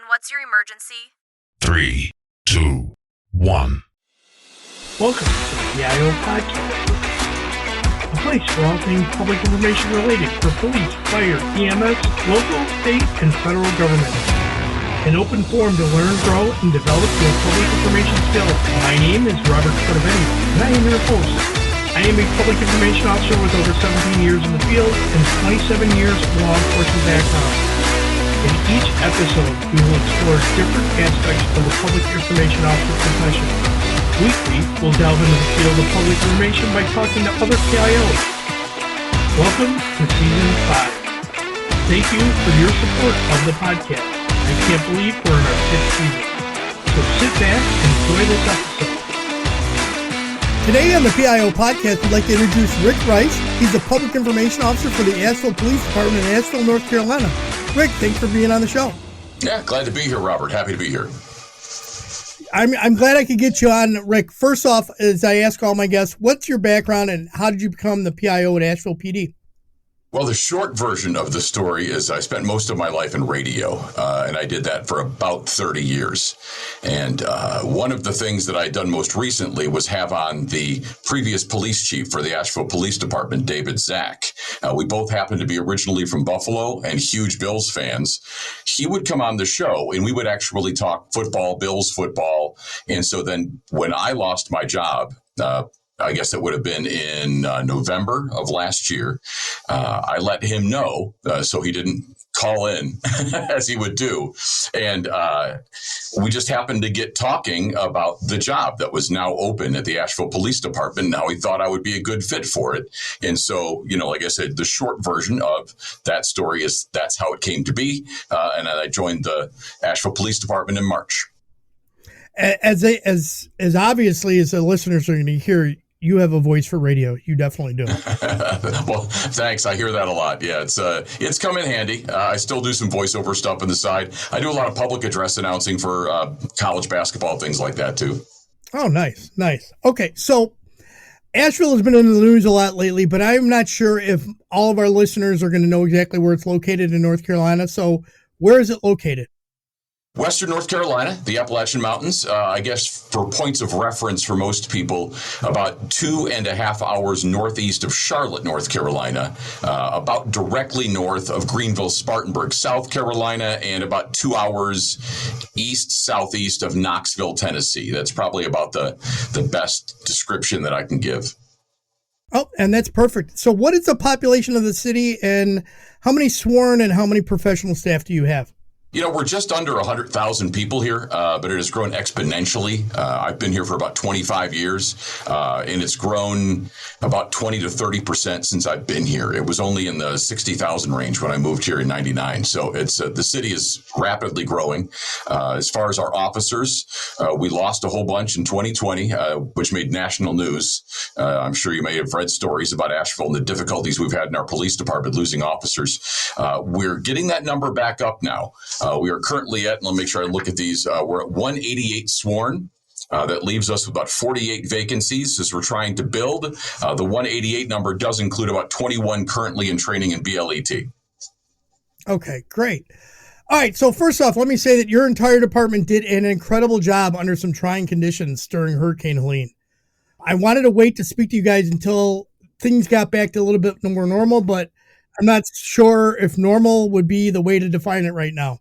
what's your emergency? 3, 2, 1. Welcome to the PIO Podcast, a place for all things public information related for police, fire, EMS, local, state, and federal government. An open forum to learn, grow, and develop your public information skills. My name is Robert Tornabene, and I am your host. I am a public information officer with over 17 years in the field and 27 years of law enforcement background. In each episode, we will explore different aspects of the public information officer profession. Weekly, we'll delve into the field of public information by talking to other PIOs. Welcome to Season 5. Thank you for your support of the podcast. I can't believe we're in our 5th season. So sit back and enjoy this episode. Today on the PIO Podcast, we'd like to introduce Rick Rice. He's the Public Information Officer for the Asheville Police Department in Asheville, North Carolina. Rick, thanks for being on the show. Yeah, glad to be here, Robert. Happy to be here. I'm glad I could get you on, Rick. First off, as I ask all my guests, what's your background and how did you become the PIO at Asheville PD? Well, the short version of the story is I spent most of my life in radio, and I did that for about 30 years. And one of the things that I'd done most recently was have on the previous police chief for the Asheville Police Department, David Zach. We both happened to be originally from Buffalo and huge Bills fans. He would come on the show, and we would actually talk football, Bills football. And so then when I lost my job, I guess it would have been in November of last year. I let him know so he didn't call in as he would do. And we just happened to get talking about the job that was now open at the Asheville Police Department. Now he thought I would be a good fit for it. And so, like I said, the short version of that story is that's how it came to be. And I joined the Asheville Police Department in March. As obviously as the listeners are going to hear, you have a voice for radio. You definitely do. Well, thanks. I hear that a lot. Yeah, it's come in handy. I still do some voiceover stuff on the side. I do a lot of public address announcing for college basketball, things like that too. Oh, nice. Okay, so Asheville has been in the news a lot lately, but I'm not sure if all of our listeners are going to know exactly where it's located in North Carolina. So where is it located? Western North Carolina, the Appalachian Mountains, I guess for points of reference for most people, about 2.5 hours northeast of Charlotte, North Carolina, about directly north of Greenville, Spartanburg, South Carolina, and about 2 hours southeast of Knoxville, Tennessee. That's probably about the best description that I can give. Oh, and that's perfect. So what is the population of the city and how many sworn and how many professional staff do you have? We're just under 100,000 people here, but it has grown exponentially. I've been here for about 25 years, and it's grown about 20 to 30% since I've been here. It was only in the 60,000 range when I moved here in 99. So it's the city is rapidly growing. As far as our officers, we lost a whole bunch in 2020, which made national news. I'm sure you may have read stories about Asheville and the difficulties we've had in our police department losing officers. We're getting that number back up now. We are currently at, and let me make sure I look at these, we're at 188 sworn. That leaves us with about 48 vacancies as we're trying to build. The 188 number does include about 21 currently in training in BLET. Okay, great. All right, so first off, let me say that your entire department did an incredible job under some trying conditions during Hurricane Helene. I wanted to wait to speak to you guys until things got back to a little bit more normal, but I'm not sure if normal would be the way to define it right now.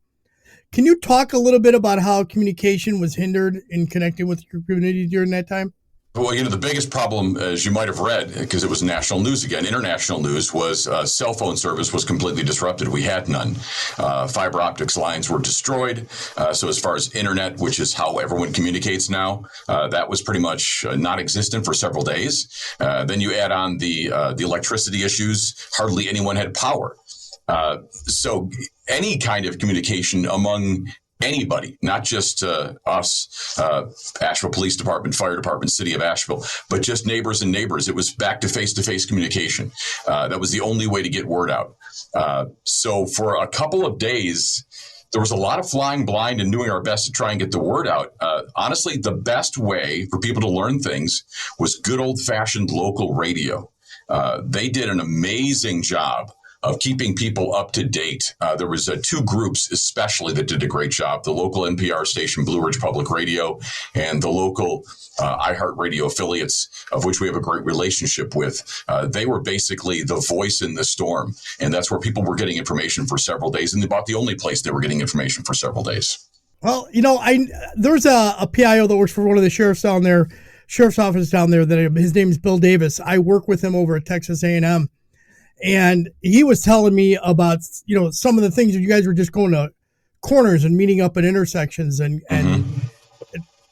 Can you talk a little bit about how communication was hindered in connecting with your community during that time? Well, the biggest problem, as you might have read, because it was national news again, international news, was cell phone service was completely disrupted. We had none. Fiber optics lines were destroyed. So as far as internet, which is how everyone communicates now, that was pretty much non-existent for several days. Then you add on the electricity issues. Hardly anyone had power. So any kind of communication among anybody, not just us, Asheville Police Department, Fire Department, City of Asheville, but just neighbors and neighbors. It was back to face-to-face communication. That was the only way to get word out. So for a couple of days, there was a lot of flying blind and doing our best to try and get the word out. Honestly, the best way for people to learn things was good old-fashioned local radio. They did an amazing job of keeping people up to date. There was two groups especially that did a great job: the local NPR station, Blue Ridge Public Radio, and the local iHeartRadio affiliates, of which we have a great relationship with. They were basically the voice in the storm, and that's where people were getting information for several days, and about the only place they were getting information for several days. Well, there's a PIO that works for one of the sheriff's office down there. That his name's Bill Davis. I work with him over at Texas A&M, and he was telling me about some of the things that you guys were just going to corners and meeting up at intersections and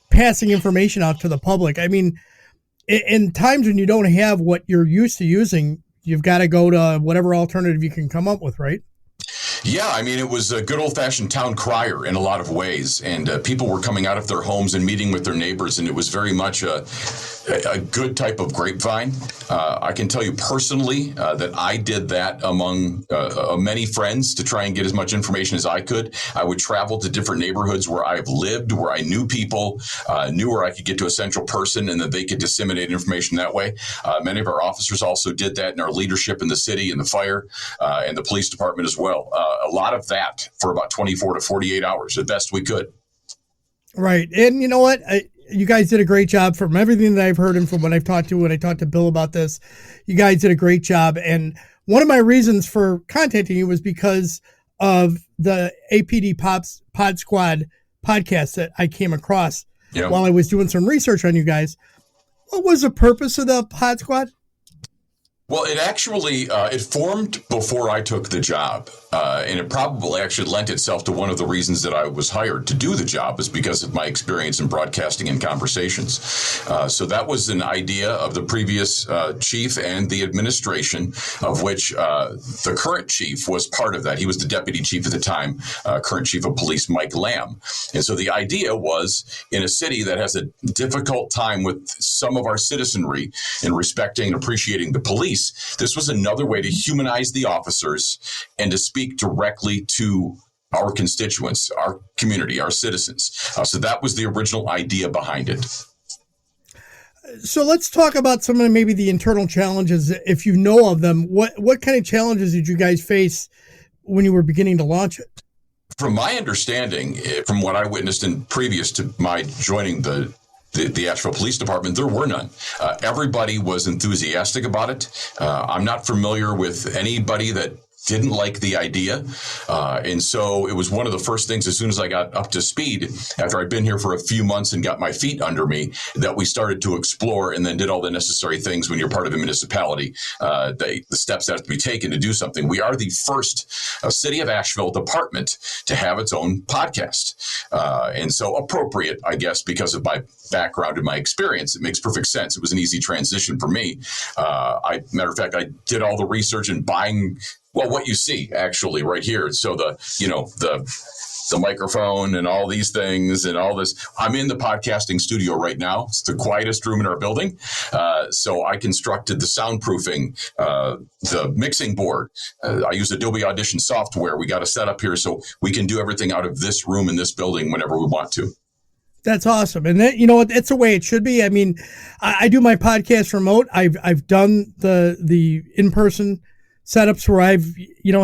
passing information out to the public. I mean, in times when you don't have what you're used to using, you've got to go to whatever alternative you can come up with, right? Yeah, I mean, it was a good old-fashioned town crier in a lot of ways, and people were coming out of their homes and meeting with their neighbors, and it was very much a good type of grapevine. I can tell you personally that I did that among many friends to try and get as much information as I could. I would travel to different neighborhoods where I've lived, where I knew people, knew where I could get to a central person, and that they could disseminate information that way. Many of our officers also did that in our leadership in the city and the fire and the police department as well. A lot of that for about 24 to 48 hours, the best we could. Right. And you know what? You guys did a great job. From everything that I've heard and from when I talked to Bill about this, you guys did a great job. And one of my reasons for contacting you was because of the APD Pod Squad podcast that I came across while I was doing some research on you guys. What was the purpose of the Pod Squad? Well, it actually, it formed before I took the job, and it probably actually lent itself to one of the reasons that I was hired to do the job is because of my experience in broadcasting and conversations. So that was an idea of the previous chief and the administration, of which the current chief was part of that. He was the deputy chief at the time, current chief of police, Mike Lamb. And so the idea was, in a city that has a difficult time with some of our citizenry in respecting and appreciating the police, this was another way to humanize the officers and to speak directly to our constituents, our community, our citizens. So that was the original idea behind it. So let's talk about some of maybe the internal challenges, if you know of them. What kind of challenges did you guys face when you were beginning to launch it? From my understanding, from what I witnessed in previous to my joining the Asheville Police Department, there were none. Everybody was enthusiastic about it. I'm not familiar with anybody that didn't like the idea. And so it was one of the first things, as soon as I got up to speed, after I'd been here for a few months and got my feet under me, that we started to explore and then did all the necessary things when you're part of a municipality, the steps that have to be taken to do something. We are the first City of Asheville department to have its own podcast. And so appropriate, I guess, because of my background and my experience, it makes perfect sense. It was an easy transition for me. Matter of fact, I did all the research in buying what you see actually right here. So the microphone and all these things and all this. I'm in the podcasting studio right now. It's the quietest room in our building. So I constructed the soundproofing, the mixing board. I use Adobe Audition software. We got a setup here so we can do everything out of this room in this building whenever we want to. That's awesome. And that, it's the way it should be. I mean, I do my podcast remote. I've done the in-person setups where I've,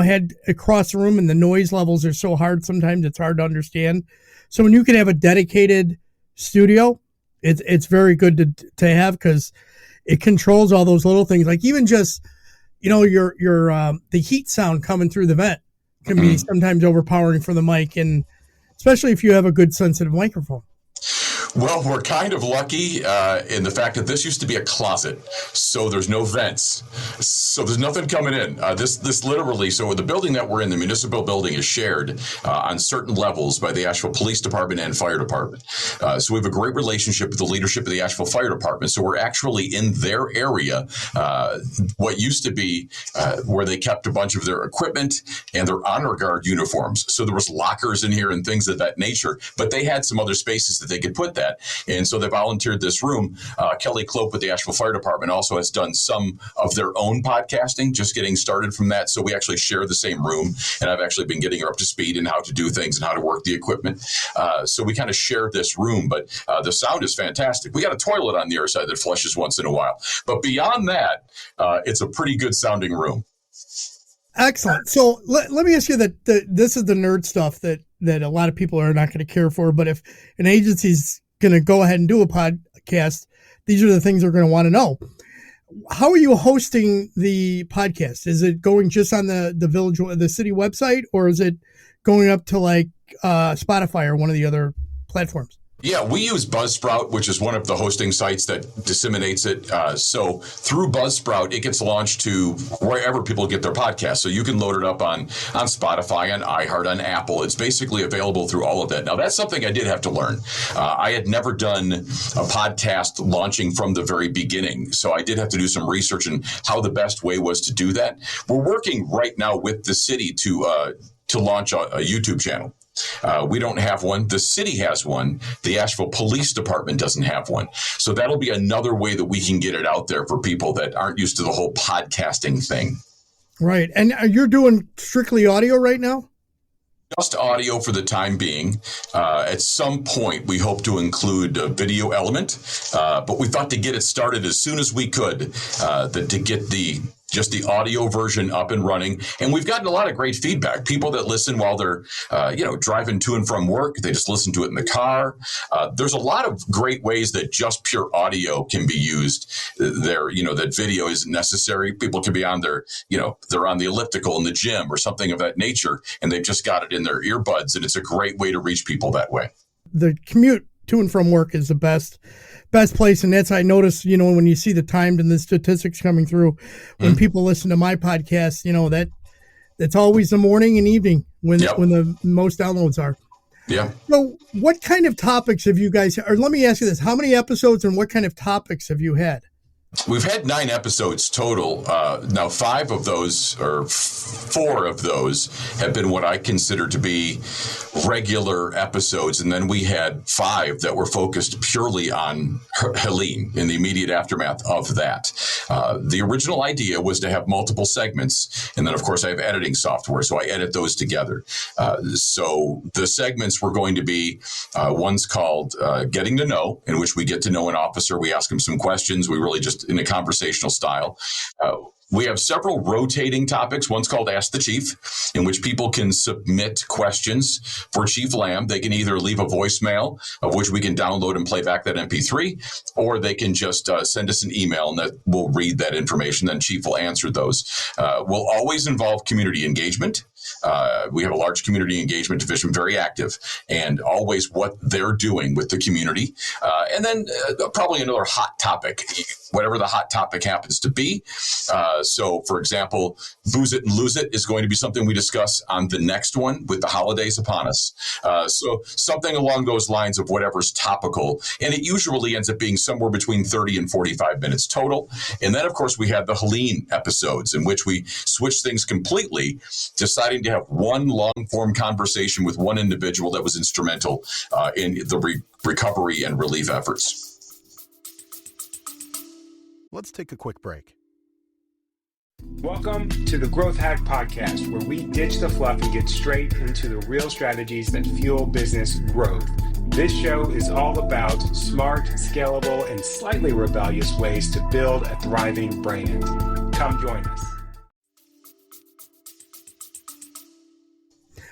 had across the room, and the noise levels are so hard. Sometimes it's hard to understand. So when you can have a dedicated studio, it's very good to have, because it controls all those little things. Like even just, your the heat sound coming through the vent can be sometimes overpowering for the mic, and especially if you have a good sensitive microphone. Well, we're kind of lucky in the fact that this used to be a closet, so there's no vents, so there's nothing coming in. This literally, so the building that we're in, the municipal building, is shared on certain levels by the Asheville Police Department and Fire Department. So we have a great relationship with the leadership of the Asheville Fire Department. So we're actually in their area, what used to be where they kept a bunch of their equipment and their honor guard uniforms. So there was lockers in here and things of that nature, but they had some other spaces that they could put that. And so they volunteered this room. Kelly Clope with the Asheville Fire Department also has done some of their own podcasting, just getting started from that. So we actually share the same room, and I've actually been getting her up to speed in how to do things and how to work the equipment. So we kind of share this room, but the sound is fantastic. We got a toilet on the other side that flushes once in a while. But beyond that, it's a pretty good sounding room. Excellent. So let me ask you that this is the nerd stuff that a lot of people are not going to care for. But if an agency's going to go ahead and do a podcast, these are the things they're going to want to know. How are you hosting the podcast? Is it going just on the city website, or is it going up to like Spotify or one of the other platforms? Yeah, we use Buzzsprout, which is one of the hosting sites that disseminates it. So through Buzzsprout, it gets launched to wherever people get their podcasts. So you can load it up on Spotify, on iHeart, on Apple. It's basically available through all of that. Now, that's something I did have to learn. I had never done a podcast launching from the very beginning. So I did have to do some research on how the best way was to do that. We're working right now with the city to launch a YouTube channel. We don't have one. The city has one. The Asheville Police Department doesn't have one. So that'll be another way that we can get it out there for people that aren't used to the whole podcasting thing. Right. And you're doing strictly audio right now? Just audio for the time being. At some point, we hope to include a video element, but we thought to get it started as soon as we could, to get just the audio version up and running. And we've gotten a lot of great feedback. People that listen while they're, driving to and from work, they just listen to it in the car. There's a lot of great ways that just pure audio can be used there, that video isn't necessary. People can be on their, they're on the elliptical in the gym or something of that nature, and they've just got it in their earbuds. And it's a great way to reach people that way. The commute to and from work is the best place. And that's, I notice, when you see the timed and the statistics coming through, when people listen to my podcast, that's always the morning and evening when the most downloads are. Yeah. So what kind of topics have you guys, or let me ask you this, how many episodes and what kind of topics have you had? We've had 9 episodes total. Now, 5 of those, or 4 of those, have been what I consider to be regular episodes. And then we had 5 that were focused purely on Helene in the immediate aftermath of that. The original idea was to have multiple segments. And then, of course, I have editing software, so I edit those together. So the segments were going to be, one's called Getting to Know, in which we get to know an officer. We ask him some questions. We really just in a conversational style. We have several rotating topics. One's called Ask the Chief, in which people can submit questions for Chief Lamb. They can either leave a voicemail, of which we can download and play back that MP3, or they can just send us an email and that we'll read that information. Then Chief will answer those. We'll always involve community engagement. We have a large community engagement division, very active, and always what they're doing with the community. And then probably another hot topic, whatever the hot topic happens to be. So, for example, Booze It and Lose It is going to be something we discuss on the next one with the holidays upon us. So something along those lines of whatever's topical. And it usually ends up being somewhere between 30 and 45 minutes total. And then, of course, we had the Helene episodes in which we switched things completely, deciding to have one long-form conversation with one individual that was instrumental in the recovery and relief efforts. Let's take a quick break. Welcome to the Growth Hack Podcast, where we ditch the fluff and get straight into the real strategies that fuel business growth. This show is all about smart, scalable, and slightly rebellious ways to build a thriving brand. Come join us.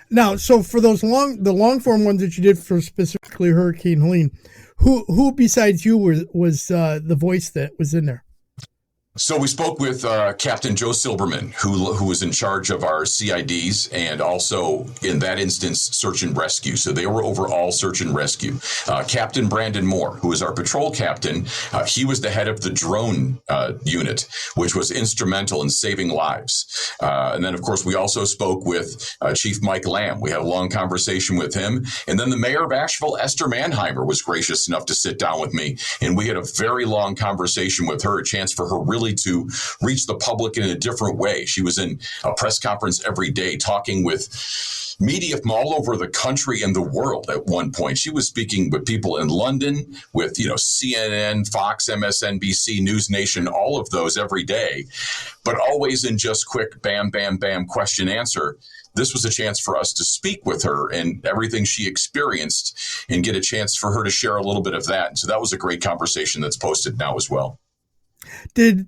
Now, so for those the long form ones that you did for specifically Hurricane Helene, who besides you was the voice that was in there? So we spoke with Captain Joe Silberman, who was in charge of our CIDs and also, in that instance, search and rescue. So they were over all search and rescue. Captain Brandon Moore, who was our patrol captain, he was the head of the drone unit, which was instrumental in saving lives. And then, of course, we also spoke with Chief Mike Lamb. We had a long conversation with him. And then the mayor of Asheville, Esther Mannheimer, was gracious enough to sit down with me. And we had a very long conversation with her, a chance for her really to reach the public in a different way. She was in a press conference every day talking with media from all over the country and the world at one point. She was speaking with people in London, with, CNN, Fox, MSNBC, News Nation, all of those every day, but always in just quick bam, bam, bam, question, answer. This was a chance for us to speak with her and everything she experienced and get a chance for her to share a little bit of that. And so that was a great conversation that's posted now as well. Did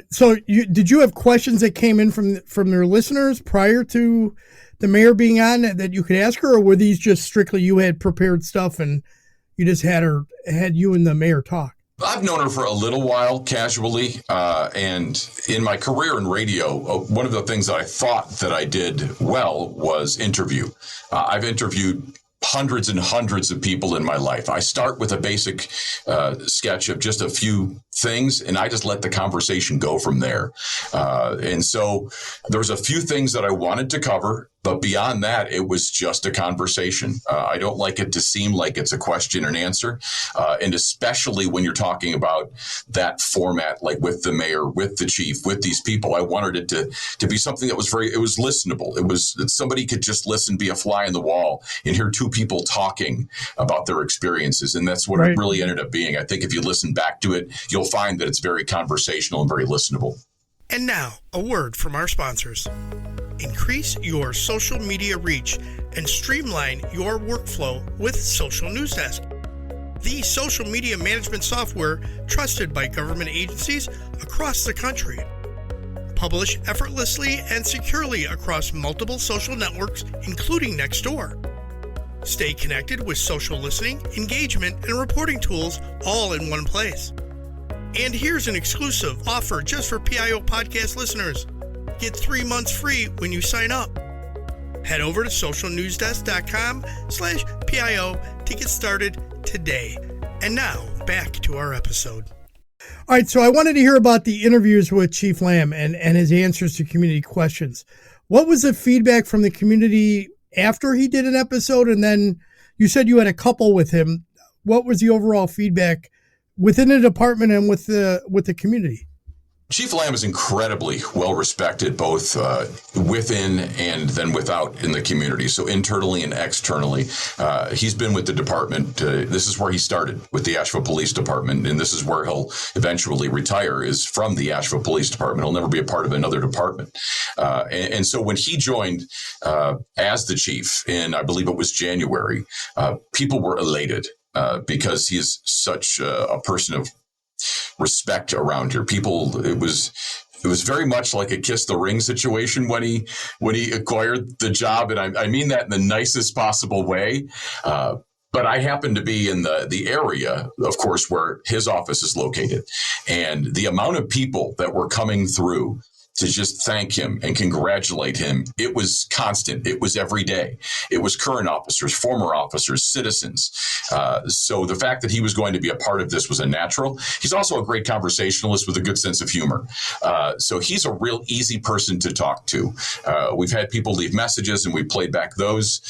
So did you have questions that came in from their listeners prior to the mayor being on that you could ask her, or were these just strictly you had prepared stuff and you just had you and the mayor talk? I've known her for a little while casually, and in my career in radio, one of the things that I thought that I did well was interview. I've interviewed hundreds and hundreds of people in my life. I start with a basic sketch of just a few things, and I just let the conversation go from there. And so there's a few things that I wanted to cover, but beyond that, it was just a conversation. I don't like it to seem like it's a question and answer. And especially when you're talking about that format, like with the mayor, with the chief, with these people, I wanted it to be something that was it was listenable. It was that somebody could just listen, be a fly in the wall, and hear two people talking about their experiences. And that's what it really ended up being. I think if you listen back to it, you'll find that it's very conversational and very listenable. And now, a word from our sponsors. Increase your social media reach and streamline your workflow with Social News Desk, the social media management software trusted by government agencies across the country. Publish effortlessly and securely across multiple social networks, including Nextdoor. Stay connected with social listening, engagement, and reporting tools all in one place. And here's an exclusive offer just for PIO podcast listeners. Get 3 months free when you sign up. Head over to socialnewsdesk.com/PIO to get started today. And now, back to our episode. All right, so I wanted to hear about the interviews with Chief Lamb and his answers to community questions. What was the feedback from the community after he did an episode? And then you said you had a couple with him. What was the overall feedback within the department and with the community? Chief Lamb is incredibly well respected, both within and then without in the community. So internally and externally, he's been with the department. This is where he started with the Asheville Police Department, and this is where he'll eventually retire, is from the Asheville Police Department. He'll never be a part of another department. And so when he joined as the chief in, I believe it was January, people were elated because he is such a person of respect around here. People, it was very much like a kiss the ring situation when he acquired the job, and I mean that in the nicest possible way. But I happen to be in the area, of course, where his office is located, and the amount of people that were coming through to just thank him and congratulate him, it was constant. It was every day. It was current officers, former officers, citizens. So the fact that he was going to be a part of this was a natural. He's also a great conversationalist with a good sense of humor. So he's a real easy person to talk to. We've had people leave messages, and we played back those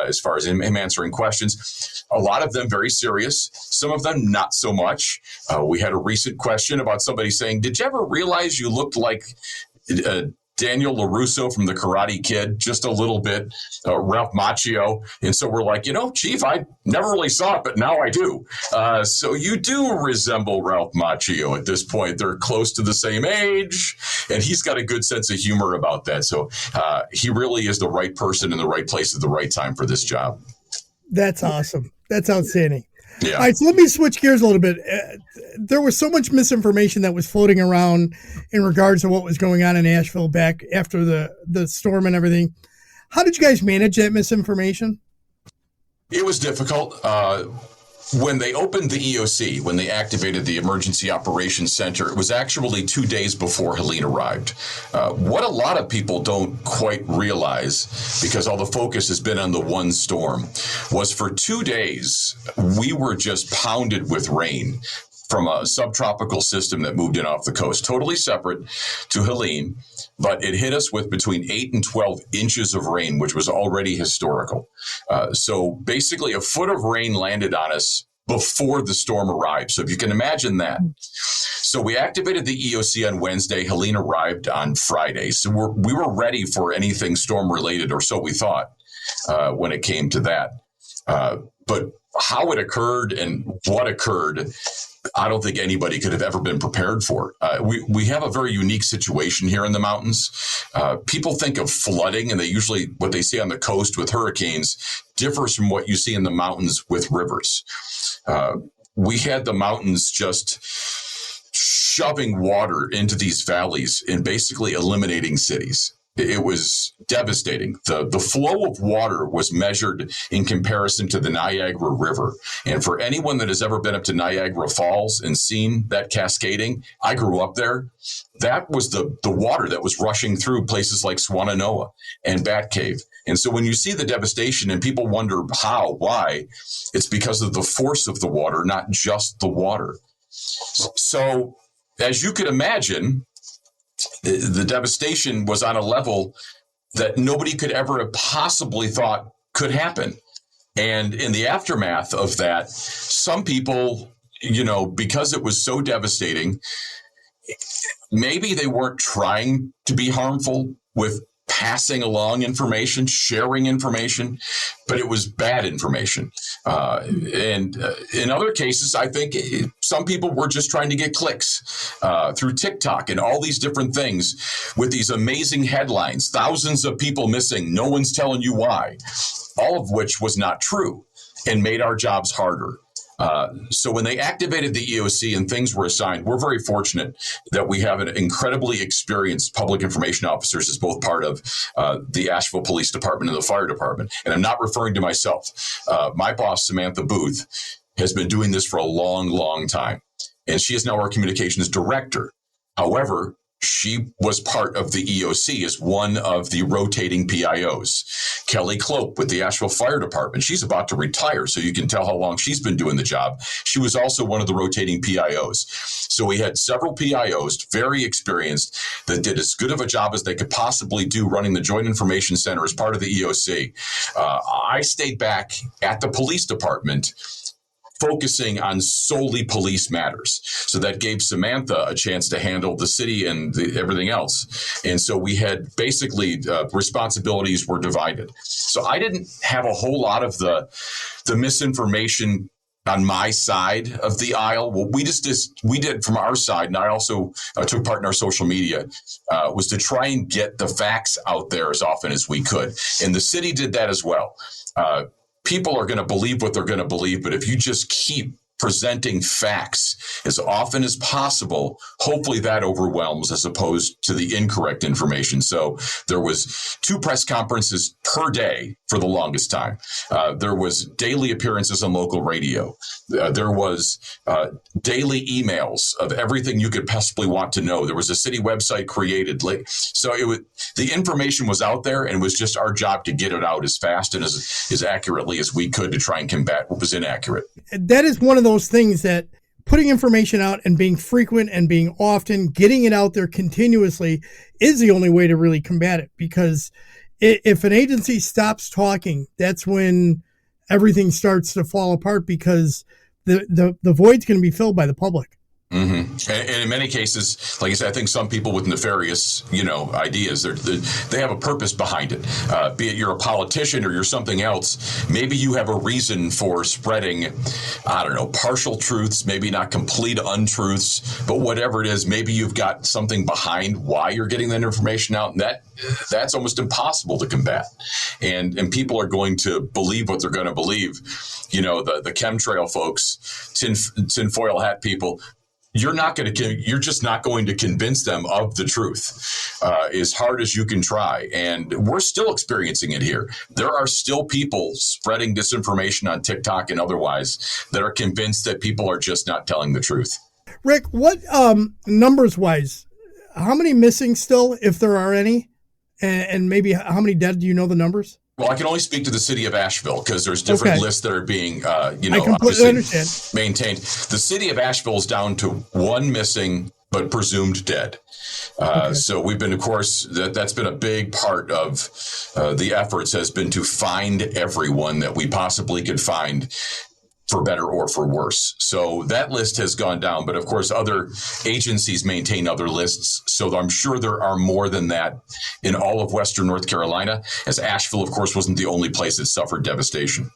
as far as him answering questions. A lot of them very serious, some of them not so much. We had a recent question about somebody saying, "Did you ever realize you looked like Daniel LaRusso from the Karate Kid, just a little bit, Ralph Macchio?" And so we're like, Chief, I never really saw it, but now I do. So you do resemble Ralph Macchio at this point. They're close to the same age, and he's got a good sense of humor about that. So he really is the right person in the right place at the right time for this job. That's awesome. That's outstanding. Yeah. All right, so let me switch gears a little bit. There was so much misinformation that was floating around in regards to what was going on in Asheville back after the storm and everything. How did you guys manage that misinformation? It was difficult. When they opened the EOC, when they activated the Emergency Operations Center, it was actually 2 days before Helene arrived. What a lot of people don't quite realize, because all the focus has been on the one storm, was for 2 days, we were just pounded with rain from a subtropical system that moved in off the coast, totally separate to Helene, but it hit us with between 8 and 12 inches of rain, which was already historical. So basically a foot of rain landed on us before the storm arrived. So if you can imagine that. So we activated the EOC on Wednesday. Helene arrived on Friday. So we were ready for anything storm related, or so we thought, when it came to that. But how it occurred and what occurred, I don't think anybody could have ever been prepared for. We have a very unique situation here in the mountains. People think of flooding, and what they see on the coast with hurricanes differs from what you see in the mountains with rivers. We had the mountains just shoving water into these valleys and basically eliminating cities. It was devastating. The flow of water was measured in comparison to the Niagara River. And for anyone that has ever been up to Niagara Falls and seen that cascading, I grew up there. That was the water that was rushing through places like Swannanoa and Bat Cave. And so when you see the devastation and people wonder how, why, it's because of the force of the water, not just the water. So as you could imagine, the devastation was on a level that nobody could ever have possibly thought could happen. And in the aftermath of that, some people, because it was so devastating, maybe they weren't trying to be harmful with passing along information, sharing information, but it was bad information. And in other cases, I think some people were just trying to get clicks through TikTok and all these different things with these amazing headlines, thousands of people missing, no one's telling you why, all of which was not true and made our jobs harder. So when they activated the EOC and things were assigned, we're very fortunate that we have an incredibly experienced public information officers as both part of the Asheville Police Department and the Fire Department. And I'm not referring to myself. My boss, Samantha Booth, has been doing this for a long, long time. And she is now our communications director. However, she was part of the EOC as one of the rotating PIOs. Kelly Clope with the Asheville Fire Department, she's about to retire, so you can tell how long she's been doing the job. She was also one of the rotating PIOs. So we had several PIOs, very experienced, that did as good of a job as they could possibly do running the Joint Information Center as part of the EOC. I stayed back at the police department focusing on solely police matters. So that gave Samantha a chance to handle the city and everything else. And so we had basically responsibilities were divided. So I didn't have a whole lot of the misinformation on my side of the aisle. What we did from our side, and I also took part in our social media, was to try and get the facts out there as often as we could. And the city did that as well. People are going to believe what they're going to believe, but if you just keep presenting facts as often as possible, hopefully that overwhelms as opposed to the incorrect information. So there was 2 press conferences per day for the longest time. There was daily appearances on local radio. There was daily emails of everything you could possibly want to know. There was a city website created. So the information was out there, and it was just our job to get it out as fast and as accurately as we could to try and combat what was inaccurate. That is one of those things that putting information out and being frequent and being often, getting it out there continuously is the only way to really combat it. Because if an agency stops talking, that's when everything starts to fall apart, because the void's going to be filled by the public. Mm-hmm. And in many cases, like I said, I think some people with nefarious, ideas, they have a purpose behind it. Be it you're a politician or you're something else. Maybe you have a reason for spreading, partial truths, maybe not complete untruths, but whatever it is, maybe you've got something behind why you're getting that information out, and that's almost impossible to combat. And people are going to believe what they're going to believe. The chemtrail folks, tinfoil hat people. You're just not going to convince them of the truth as hard as you can try. And we're still experiencing it here. There are still people spreading disinformation on TikTok and otherwise that are convinced that people are just not telling the truth. Rick, what numbers wise, how many missing still, if there are any, and maybe how many dead? Do you know the numbers? Well, I can only speak to the city of Asheville because there's different lists that are being, I completely understand. Maintained. The city of Asheville is down to 1 missing but presumed dead. So we've been, of course, that's been a big part of the efforts has been to find everyone that we possibly could find, for better or for worse. So that list has gone down, but of course other agencies maintain other lists. So I'm sure there are more than that in all of Western North Carolina, as Asheville, of course, wasn't the only place that suffered devastation.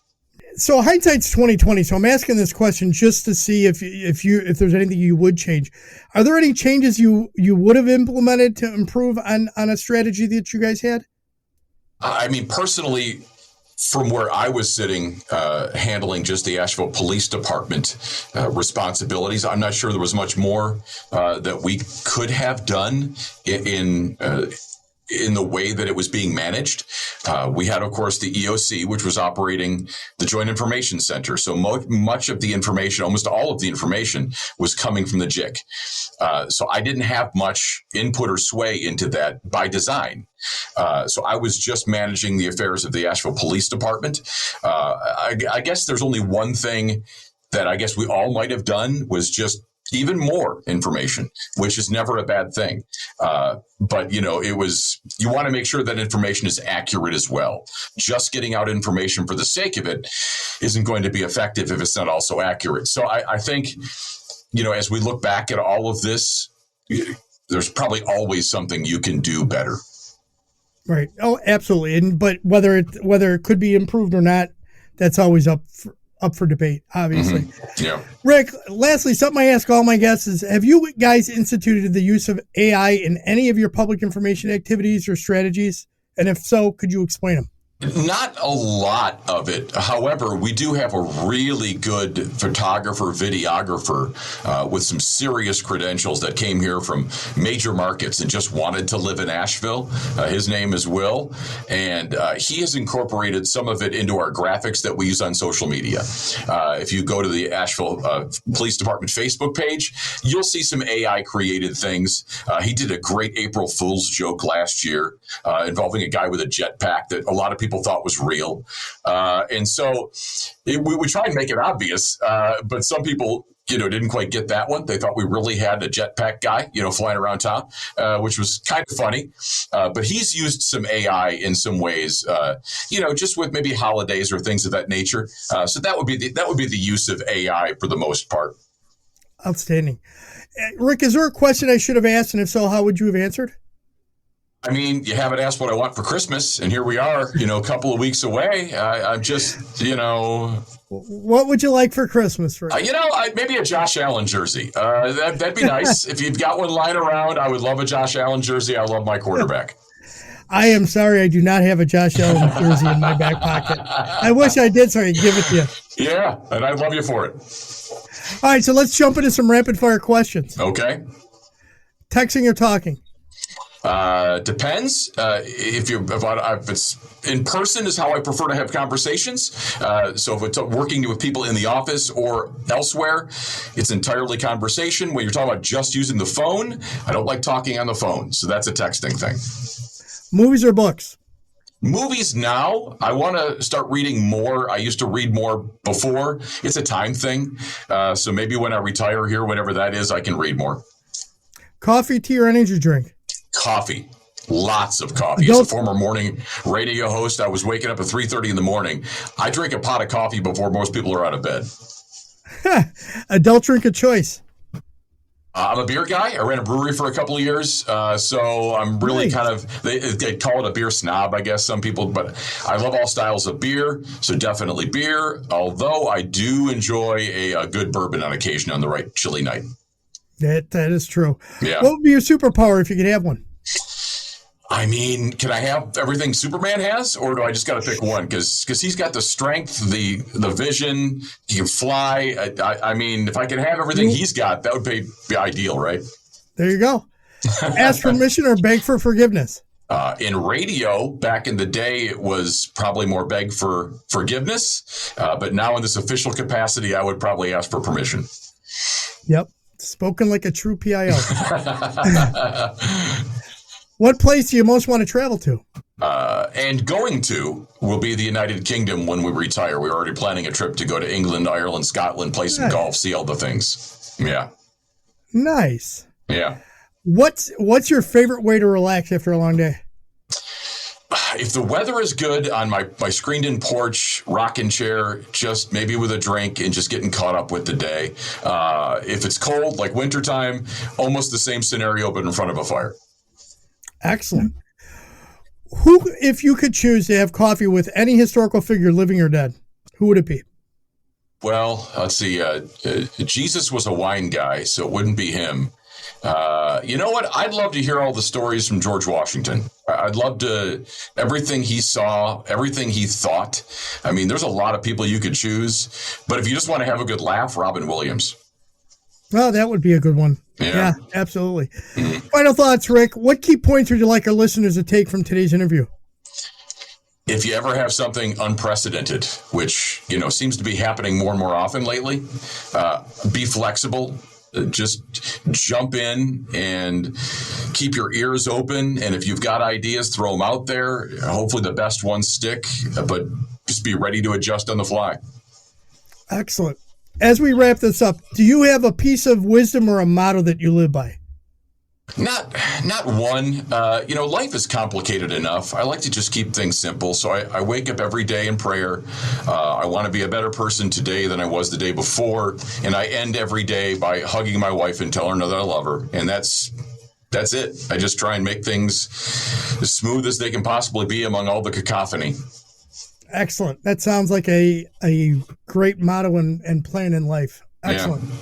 So hindsight's 2020. So I'm asking this question just to see if there's anything you would change. Are there any changes you would have implemented to improve on a strategy that you guys had? I mean, personally, from where I was sitting, handling just the Asheville Police Department responsibilities, I'm not sure there was much more that we could have done in the way that it was being managed. We had, of course, the EOC, which was operating the Joint Information Center. So much of the information, almost all of the information, was coming from the JIC. So I didn't have much input or sway into that by design. So I was just managing the affairs of the Asheville Police Department. I guess there's only one thing that I guess we all might have done was just even more information, which is never a bad thing. But, you want to make sure that information is accurate as well. Just getting out information for the sake of it isn't going to be effective if it's not also accurate. So I think, as we look back at all of this, there's probably always something you can do better. Right. Oh, absolutely. But whether it could be improved or not, that's always up for debate, obviously. Mm-hmm. Yeah. Rick, lastly, something I ask all my guests is, have you guys instituted the use of AI in any of your public information activities or strategies? And if so, could you explain them? Not a lot of it. However, we do have a really good photographer, videographer with some serious credentials that came here from major markets and just wanted to live in Asheville. His name is Will, and he has incorporated some of it into our graphics that we use on social media. If you go to the Asheville Police Department Facebook page, you'll see some AI-created things. He did a great April Fool's joke last year involving a guy with a jetpack that a lot of people thought was real. And so we try and make it obvious, but some people, didn't quite get that one. They thought we really had a jetpack guy, flying around town, which was kind of funny. But he's used some AI in some ways, just with maybe holidays or things of that nature. So that would be the use of AI for the most part. Outstanding. Rick, is there a question I should have asked? And if so, how would you have answered? I mean, you haven't asked what I want for Christmas, and here we are, a couple of weeks away. I'm just, What would you like for Christmas, Rick? Maybe a Josh Allen jersey. That'd be nice. If you've got one lying around, I would love a Josh Allen jersey. I love my quarterback. I am sorry I do not have a Josh Allen jersey in my back pocket. I wish I did, so I could give it to you. Yeah, and I'd love you for it. All right, so let's jump into some rapid-fire questions. Okay. Texting or talking? Depends. If it's in person is how I prefer to have conversations. So if it's working with people in the office or elsewhere, it's entirely conversation. When you're talking about just using the phone, I don't like talking on the phone. So that's a texting thing. Movies or books? Movies now. I want to start reading more. I used to read more before. It's a time thing. So maybe when I retire here, whenever that is, I can read more. Coffee, tea, or energy drink? Coffee. Lots of coffee. As a former morning radio host, I was waking up at 3:30 in the morning. I drink a pot of coffee before most people are out of bed. Adult drink of choice? I'm a beer guy. I ran a brewery for a couple of years, so I'm really kind of, they call it a beer snob, I guess, some people, but I love all styles of beer, so definitely beer, although I do enjoy a good bourbon on occasion on the right chilly night. That is true. Yeah. What would be your superpower if you could have one? I mean, can I have everything Superman has, or do I just got to pick one? Because he's got the strength, the vision, he can fly. I mean, if I can have everything he's got, that would be ideal, right? There you go. Ask permission or beg for forgiveness? In radio, back in the day, it was probably more beg for forgiveness. But now in this official capacity, I would probably ask for permission. Yep. Spoken like a true PIO. What place do you most want to travel to? And going to will be the United Kingdom when we retire. We're already planning a trip to go to England, Ireland, Scotland, play some golf, see all the things. Yeah. Nice. Yeah. What's your favorite way to relax after a long day? If the weather is good, on my screened-in porch, rocking chair, just maybe with a drink and just getting caught up with the day. If it's cold, like wintertime, almost the same scenario, but in front of a fire. Excellent. Who, if you could choose to have coffee with any historical figure, living or dead, who would it be? Well, let's see. Jesus was a wine guy, so it wouldn't be him. You know what? I'd love to hear all the stories from George Washington. I'd love to, everything he saw, everything he thought. I mean, there's a lot of people you could choose, but if you just want to have a good laugh, Robin Williams. Well, that would be a good one. Yeah, absolutely. Final thoughts, Rick. What key points would you like our listeners to take from today's interview? If you ever have something unprecedented, which, seems to be happening more and more often lately, be flexible. Just jump in and keep your ears open. And if you've got ideas, throw them out there. Hopefully the best ones stick, but just be ready to adjust on the fly. Excellent. As we wrap this up, do you have a piece of wisdom or a motto that you live by? Not one. Life is complicated enough. I like to just keep things simple. So I wake up every day in prayer. I want to be a better person today than I was the day before. And I end every day by hugging my wife and telling her that I love her. And that's it. I just try and make things as smooth as they can possibly be among all the cacophony. Excellent. That sounds like a great motto and plan in life. Excellent. Yeah.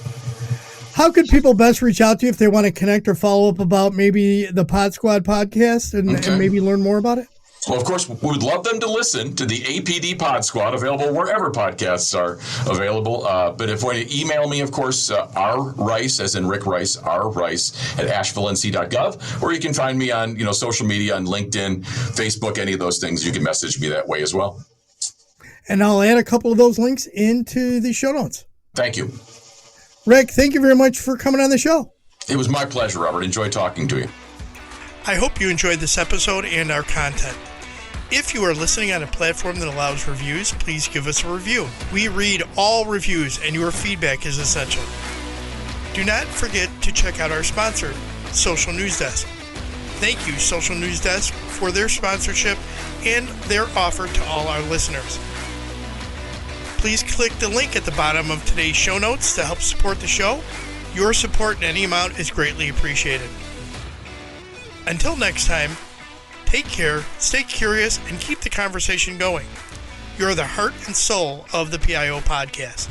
How could people best reach out to you if they want to connect or follow up about maybe the Pod Squad podcast and maybe learn more about it? Well, of course, we would love them to listen to the APD Pod Squad, available wherever podcasts are available. But if you want to email me, of course, rrice, as in Rick Rice, rrice at ashevillec.gov, or you can find me on social media, on LinkedIn, Facebook, any of those things. You can message me that way as well. And I'll add a couple of those links into the show notes. Thank you. Rick, thank you very much for coming on the show. It was my pleasure, Robert. Enjoyed talking to you. I hope you enjoyed this episode and our content. If you are listening on a platform that allows reviews, please give us a review. We read all reviews, and your feedback is essential. Do not forget to check out our sponsor, Social News Desk. Thank you, Social News Desk, for their sponsorship and their offer to all our listeners. Please click the link at the bottom of today's show notes to help support the show. Your support in any amount is greatly appreciated. Until next time, take care, stay curious, and keep the conversation going. You're the heart and soul of the PIO podcast.